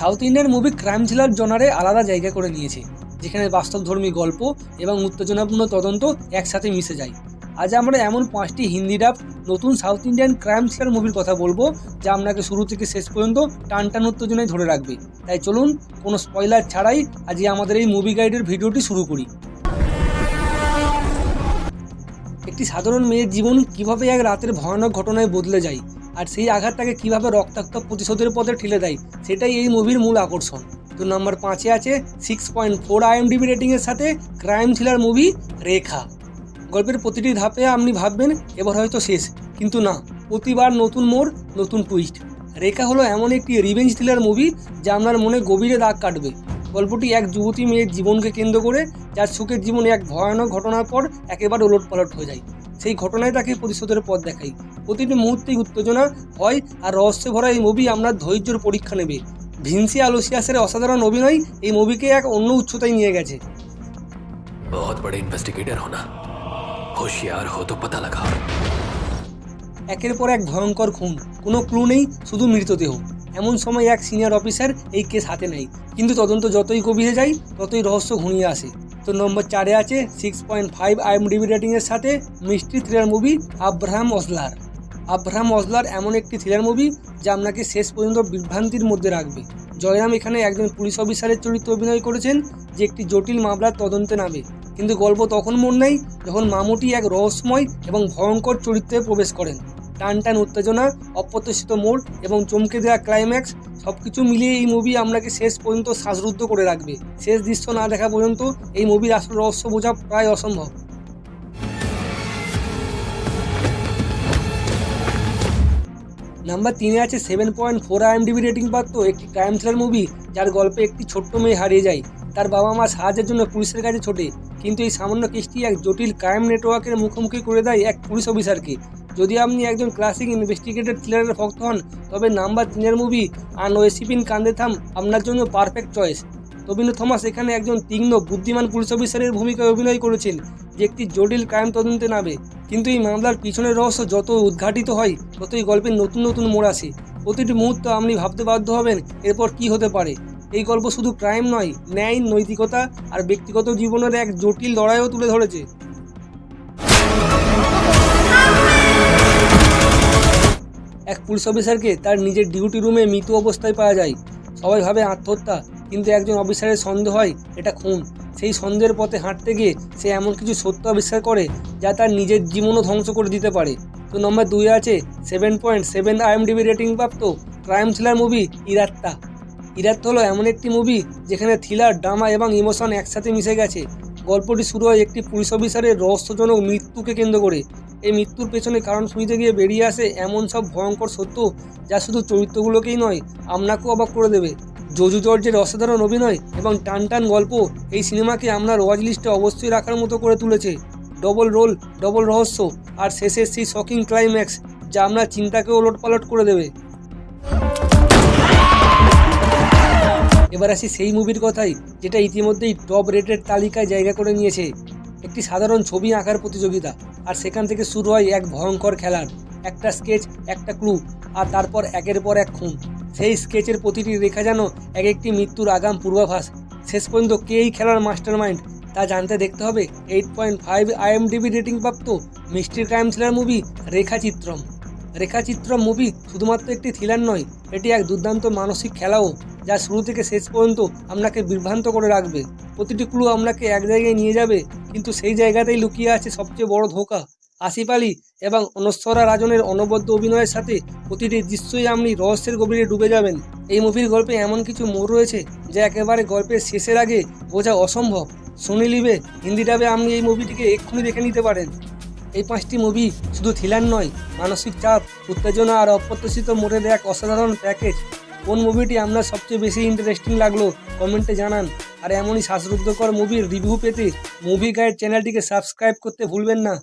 South Indian movie crime thriller জনারে আলাদা জায়গা করে নিয়েছে, যেখানে বাস্তবধর্মী গল্প এবং উত্তেজনাপূর্ণ তদন্ত একসাথে মিশে যায়। আজ আমরা এমন 5টি হিন্দি ডাব নতুন সাউথ ইন্ডিয়ান ক্রাইম থ্রিলার মুভির কথা বলবো, যা আপনাকে শুরু থেকে শেষ পর্যন্ত টান উত্তেজনায় ধরে রাখবে। তাই চলুন কোনো স্পয়লার ছাড়াই আজকে আমাদের এই মুভি গাইডের ভিডিওটি শুরু করি। একটি সাধারণ মেয়ের জীবন কিভাবে এক রাতের ভয়ানক ঘটনায় বদলে যায়, আর সেই আঘাতটাকে কিভাবে রক্তাক্ত প্রতিশোধের পথে ঠেলে দেয়, সেটাই এই মুভির মূল আকর্ষণ। তো নাম্বার 5-এ আছে 6.4 IMDb রেটিংয়ের সাথে ক্রাইম থ্রিলার মুভি রেখা। গল্পের প্রতিটি ধাপে আপনি ভাববেন এবার হয়তো শেষ, কিন্তু না, প্রতিবার নতুন মোড়, নতুন টুইস্ট। রেখা হলো এমন একটি রিভেঞ্জ থ্রিলার মুভি যা আপনার মনে গভীরে দাগ কাটবে। গল্পটি এক যুবতী মেয়ের জীবনকে কেন্দ্র করে, যার সুখের জীবনে এক ভয়ানক ঘটনার পর একেবারে ওলটপালট হয়ে যায়। সেই ঘটনায় তাকে প্রতিশোধের পথ দেখায়। প্রতিটি মুহূর্তেই উত্তেজনা, ভয় আর রহস্যে ভরা এই মুভি আপনার ধৈর্যের পরীক্ষা নেবে। ভিনসি আলোসিয়াসের অসাধারণ অভিনয় এই মুভিকে এক অন্য উচ্চতায় নিয়ে গেছে। बहुत बड़े इन्वेस्टिगेटर हो ना, होशियार हो तो पता लगा। একের পর এক ভয়ঙ্কর খুন, কোনো ক্লু নেই, শুধু মৃতদেহ। এমন সময় এক সিনিয়র অফিসার এই কেস হাতে নেয়, কিন্তু তদন্ত যতই গভীরে যায় ততই রহস্য ঘনিয়ে আসে। তো নম্বর 4-এ আছে 6.5 IMDb রেটিংয়ের সাথে mystery thriller movie Abraham Osler. Abraham Osler এমন একটি থ্রিলার মুভি যা আপনাকে শেষ পর্যন্ত বিভ্রান্তির মধ্যে রাখবে। জয়রাম এখানে একজন পুলিশ অফিসারের চরিত্রে অভিনয় করেছেন, যে একটি জটিল মামলার তদন্তে নামে। কিন্তু গল্প তখন মন নেই যখন মামুটি এক রহস্যময় এবং ভয়ঙ্কর চরিত্রে প্রবেশ করেন। টান উত্তেজনা, অপ্রত্যাশিত মোড় এবং চমকে দেওয়া ক্লাইম্যাক্স সবকিছু মিলিয়ে এই মুভি আপনাকে শেষ পর্যন্ত শ্বাসরুদ্ধ করে রাখবে। শেষ দৃশ্য না দেখা পর্যন্ত এই মুভির আসল রহস্য বোঝা প্রায় অসম্ভব। নাম্বার 3-এ আছে 7.4 IMDb রেটিং প্রাপ্ত একটি ক্রাইম থ্রিলার মুভি, যার গল্পে একটি ছোট্ট মেয়ে হারিয়ে যায়। তার বাবা মা সাহায্যের জন্য পুলিশের কাছে ছোটে, কিন্তু এই সামান্য কেসটি এক জটিল ক্রাইম নেটওয়ার্কের মুখোমুখি করে দেয় এক পুলিশ অফিসারকে। যদি আপনি একজন ক্লাসিক ইনভেস্টিগেটেড থ্রিলারের ভক্ত হন, তবে নাম্বার 3-এর মুভি আনওয়েসিপিন কান্দেথাম আপনার জন্য পারফেক্ট চয়েস। তবিন্দ্র থমাস এখানে একজন তীক্ষ্ণ বুদ্ধিমান পুলিশ অফিসারের ভূমিকায় অভিনয় করেছেন, যে একটি জটিল ক্রাইম তদন্তে নামে। কিন্তু এই মামলার পিছনের রহস্য যত উদ্ঘাটিত হয়, ততই গল্পের নতুন মোড় আসে। প্রতিটি মুহূর্ত আপনি ভাবতে বাধ্য হবেন এরপর কি হতে পারে। এই গল্প শুধু ক্রাইম নয়, ন্যায়, নৈতিকতা আর ব্যক্তিগত জীবনের এক জটিল লড়াইও তুলে ধরেছে। এক পুলিশ অফিসারকে তার নিজের ডিউটি রুমে মৃত অবস্থায় পাওয়া যায়। সবাই ভাবে আত্মহত্যা, কিন্তু একজন অফিসারের সন্দেহ হয় এটা খুন। সেই সন্দেহের পথে হাঁটতে গিয়ে সে এমন কিছু সত্য আবিষ্কার করে যা তার নিজের জীবনও ধ্বংস করে দিতে পারে। তো নম্বর 2-এ আছে 7.7 IMDb রেটিং প্রাপ্ত ক্রাইম থ্রিলার মুভি ইরাত্তা। ইরাত্তা হলো এমন একটি মুভি যেখানে থ্রিলার, ড্রামা এবং ইমোশন একসাথে মিশে গেছে। গল্পটি শুরু হয় একটি পুলিশ অফিসারের রহস্যজনক মৃত্যুকে কেন্দ্র করে। এই মৃত্যুর পেছনে কারণ খুঁজতে গিয়ে বেরিয়ে আসে এমন সব ভয়ঙ্কর সত্য, যা শুধু চরিত্রগুলোকেই নয়, আপনাকেও অবাক করে দেবে। জজু জর্জের অসাধারণ অভিনয় এবং টান গল্প এই সিনেমাকে আপনার ওয়াচ লিস্টে অবশ্যই রাখার মতো করে তুলেছে। ডবল রোল, ডবল রহস্য আর শেষের সেই শকিং ক্লাইম্যাক্স, যা আপনার চিন্তাকেও ওলটপালট করে দেবে। এবার আসি সেই মুভির কথাই যেটা ইতিমধ্যেই টপ রেটেড তালিকায় জায়গা করে নিয়েছে। একটি সাধারণ ছবি আঁকার প্রতিযোগিতা, আর সেখান থেকে শুরু হয় এক ভয়ঙ্কর খেলার। একটা স্কেচ, একটা ক্লু, আর তারপর একের পর এক খুন। সেই স্কেচের প্রতিটি রেখা যেন এক একটি মৃত্যুর আগাম পূর্বাভাস। শেষ পর্যন্ত কে এই খেলার মাস্টার মাইন্ড তা জানতে দেখতে হবে 8.5 IMDb রেটিং প্রাপ্ত mystery crime thriller movie Rekhachithram. Rekhachithram movie শুধুমাত্র একটি থ্রিলার নয়, এটি এক দুর্দান্ত মানসিক খেলাও, যা শুরু থেকে শেষ পর্যন্ত আপনাকে বিভ্রান্ত করে রাখবে। প্রতিটি ক্লু আপনাকে এক জায়গায় নিয়ে যাবে, কিন্তু সেই জায়গাতেই লুকিয়ে আছে সবচেয়ে বড় ধোঁকা। আসিফ আলী এবং অনশ্বরা রাজনের অনবদ্য অভিনয়ের সাথে প্রতিটি দৃশ্যই আপনি রহস্যের গভীরে ডুবে যাবেন। এই মুভির গল্পে এমন কিছু মোড় রয়েছে যা একেবারে গল্পের শেষের আগে বোঝা অসম্ভব। সোনি লিভে হিন্দি ডাবে আপনি এই মুভিটিকে এক্ষুনি দেখে নিতে পারেন। এই 5টি মুভি শুধু থ্রিলার নয়, মানসিক চাপ, উত্তেজনা আর অপ্রত্যাশিত মোড়ের এক অসাধারণ প্যাকেজ। কোন মুভিটি আপনার সবচেয়ে বেশি ইন্টারেস্টিং লাগলো কমেন্টে জানান। আর এমনই শ্বাসরুদ্ধকর মুভির রিভিউ পেতে মুভি গাইড চ্যানেলটিকে সাবস্ক্রাইব করতে ভুলবেন না।